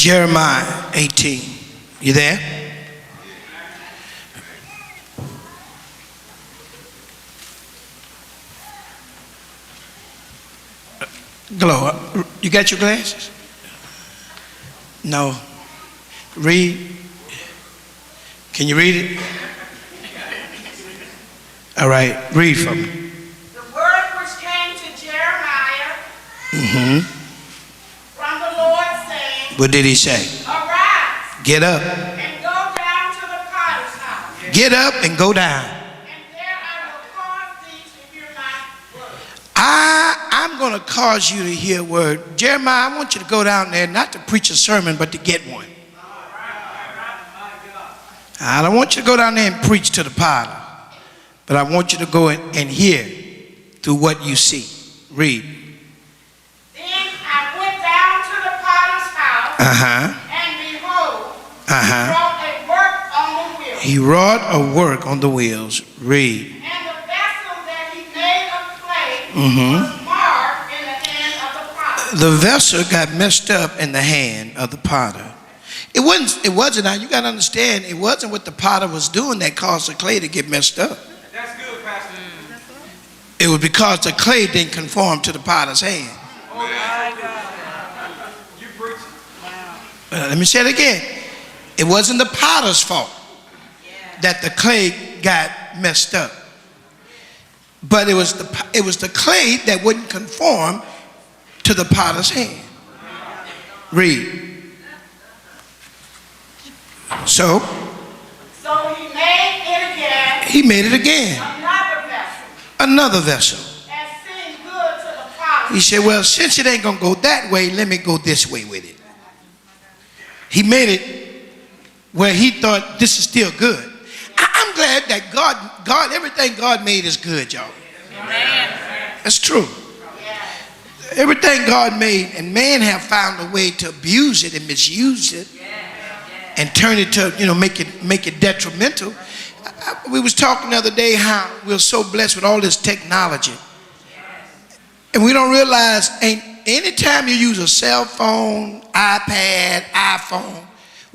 Jeremiah 18. You there? Glow. You got your glasses? No. Read. Can you read it? All right. Read for me. The word which came to Jeremiah from the Lord saying, What did he say? Arise, Get up. and go down to the potter's house. Get up and go down. And there I will cause thee to hear my word. I'm going to cause you to hear a word. Jeremiah, I want you to go down there not to preach a sermon, but to get one. I don't want you to go down there and preach to the potter, but I want you to go and hear through what you see. Read. Then I went down to the potter's house, and behold, he wrought a work on the wheels. He wrought a work on the wheels. Read. And the vessel that he made of clay was marred in the hand of the potter. The vessel got messed up in the hand of the potter. It wasn't, now you got to understand, it wasn't what the potter was doing that caused the clay to get messed up. That's good, Pastor. It was because the clay didn't conform to the potter's hand. Oh, my God. You preaching. Wow. Let me say it again. It wasn't the potter's fault that the clay got messed up. But it was the clay that wouldn't conform to the potter's hand. Read. So he made it again. He made it again. Another vessel. Another vessel. And seemed good to the potter. He said, well, since it ain't going to go that way, let me go this way with it. He made it where he thought this is still good. I'm glad that God, everything God made is good, y'all. That's true. Everything God made, and man have found a way to abuse it and misuse it and turn it to, make it detrimental. We was talking the other day how we're so blessed with all this technology. And we don't realize anytime you use a cell phone, iPad, iPhone,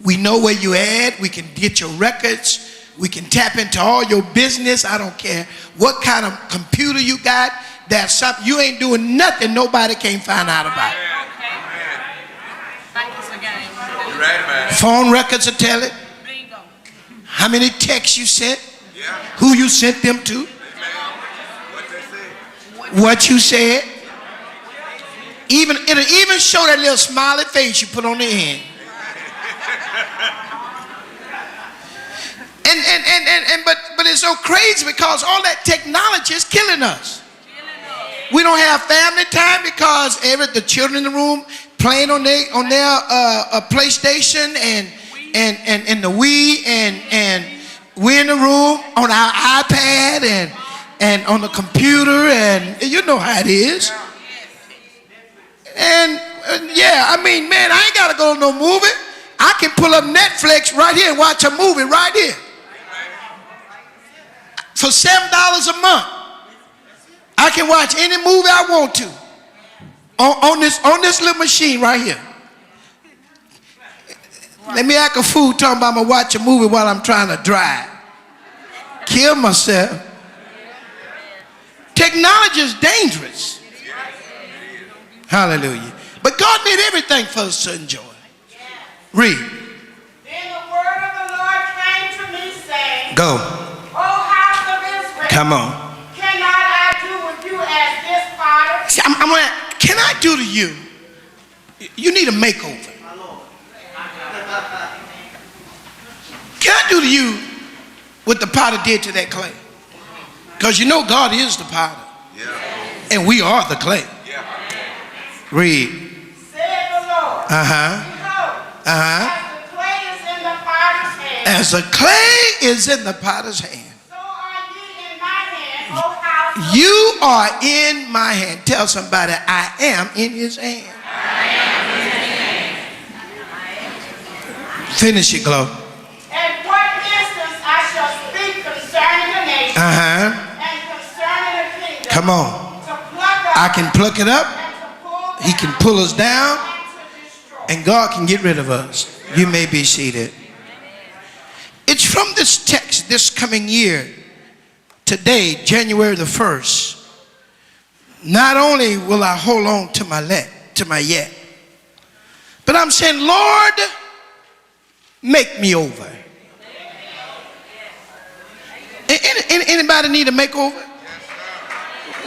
we know where you're at. We can get your records. We can tap into all your business. I don't care what kind of computer you got. There's something you ain't doing nothing nobody can't find out about. You're right, man. Phone records will tell it. How many texts you sent. Who you sent them to. What you said. It'll even show that little smiley face you put on the end. But it's so crazy because all that technology is killing us. We don't have family time because the children in the room playing on their PlayStation and the Wii, and we're in the room on our iPad and on the computer, and you know how it is. And man, I ain't gotta go to no movie. I can pull up Netflix right here and watch a movie right here for $7 a month. I can watch any movie I want to on this little machine right here. Let me act a fool talking about I'm gonna watch a movie while I'm trying to drive. Kill myself. Technology is dangerous. Hallelujah. But God made everything for us to enjoy. Read. Then the word of the Lord came to me saying, Go. O house of Israel, Come on. cannot I do with you as this potter? See, can I do to you? You need a makeover. Can I do to you what the potter did to that clay? Because God is the potter. And we are the clay. Read. Said the Lord. Behold, as the clay is in the potter's hand, So are ye in my hand, O house. You are in my hand. Tell somebody, I am in his hand. Finish it, Glow. And what instance I shall speak concerning the nation and concerning the kingdom. Come on. To pluck up I can pluck it up. and to pull He can pull us down. And God can get rid of us. You may be seated. It's from this text this coming year, today, January the 1st. Not only will I hold on to my yet, but I'm saying, Lord, make me over. Anybody need a makeover?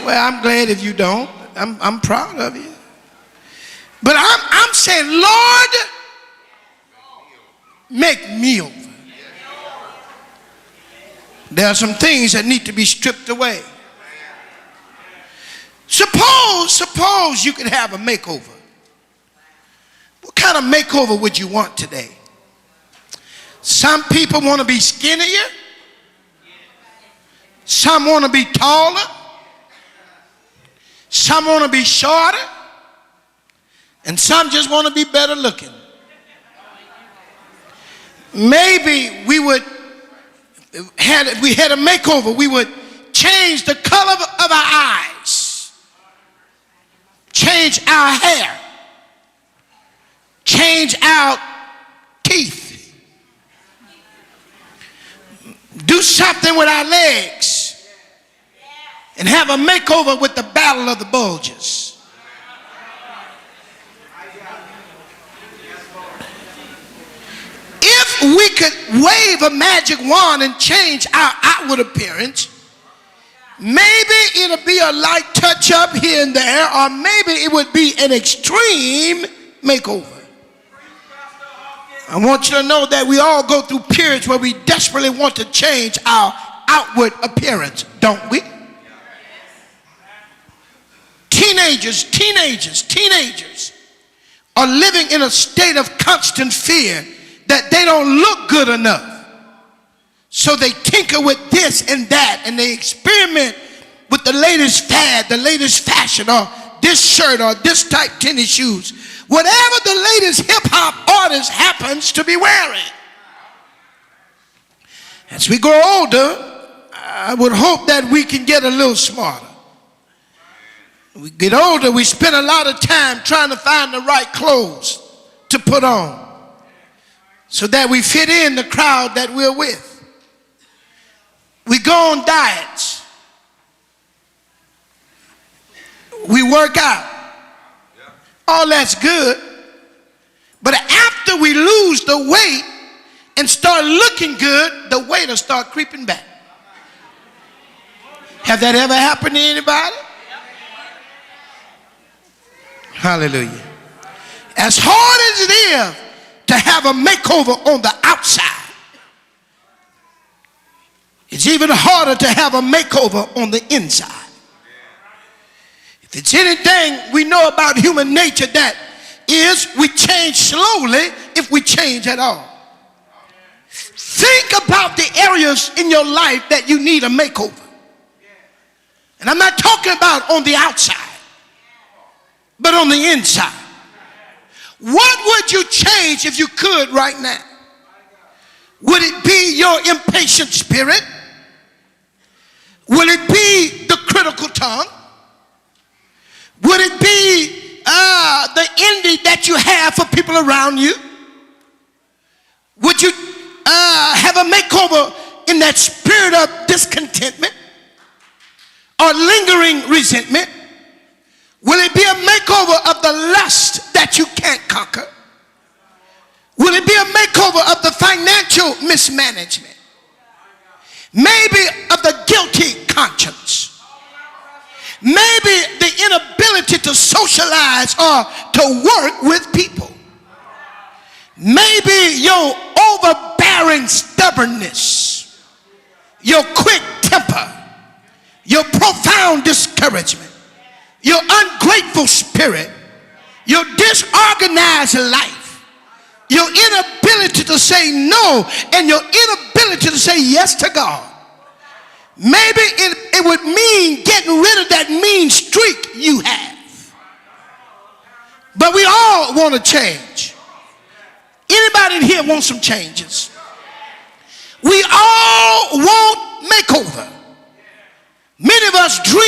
Well, I'm glad if you don't. I'm proud of you. But I'm saying, Lord, make me over. There are some things that need to be stripped away. Suppose you could have a makeover. What kind of makeover would you want today? Some people want to be skinnier. Some want to be taller. Some want to be shorter. And some just want to be better looking. Maybe if we had a makeover, we would change the color of our eyes, change our hair, change our teeth, do something with our legs, and have a makeover with the battle of the bulges. If we could wave a magic wand and change our outward appearance, maybe it'll be a light touch up here and there, or maybe it would be an extreme makeover. I want you to know that we all go through periods where we desperately want to change our outward appearance, don't we? Teenagers are living in a state of constant fear that they don't look good enough. So they tinker with this and that, and they experiment with the latest fad, the latest fashion, or this shirt, or this type tennis shoes. Whatever the latest hip-hop artist happens to be wearing. As we grow older, I would hope that we can get a little smarter. We get older, we spend a lot of time trying to find the right clothes to put on so that we fit in the crowd that we're with. We go on diets. We work out. All that's good. But after we lose the weight and start looking good, the weight will start creeping back. Have that ever happened to anybody? Hallelujah. As hard as it is to have a makeover on the outside, it's even harder to have a makeover on the inside. If it's anything we know about human nature, that is, we change slowly if we change at all. Think about the areas in your life that you need a makeover. And I'm not talking about on the outside, but on the inside. What would you change if you could right now? Would it be your impatient spirit? Will it be the critical tongue? Would it be the envy that you have for people around you? Would you have a makeover in that spirit of discontentment or lingering resentment? Will it be a makeover of the lust that you can't conquer? Will it be a makeover of the financial mismanagement? Maybe of the guilty conscience. Maybe the inability to socialize or to work with people. Maybe your overbearing stubbornness, your quick temper, your profound discouragement, your ungrateful spirit, your disorganized life, your inability to say no, and your inability to say yes to God. Maybe it would mean getting rid of that mean streak you have. But we all want to change. Anybody in here want some changes? We all want makeover. Many of us dream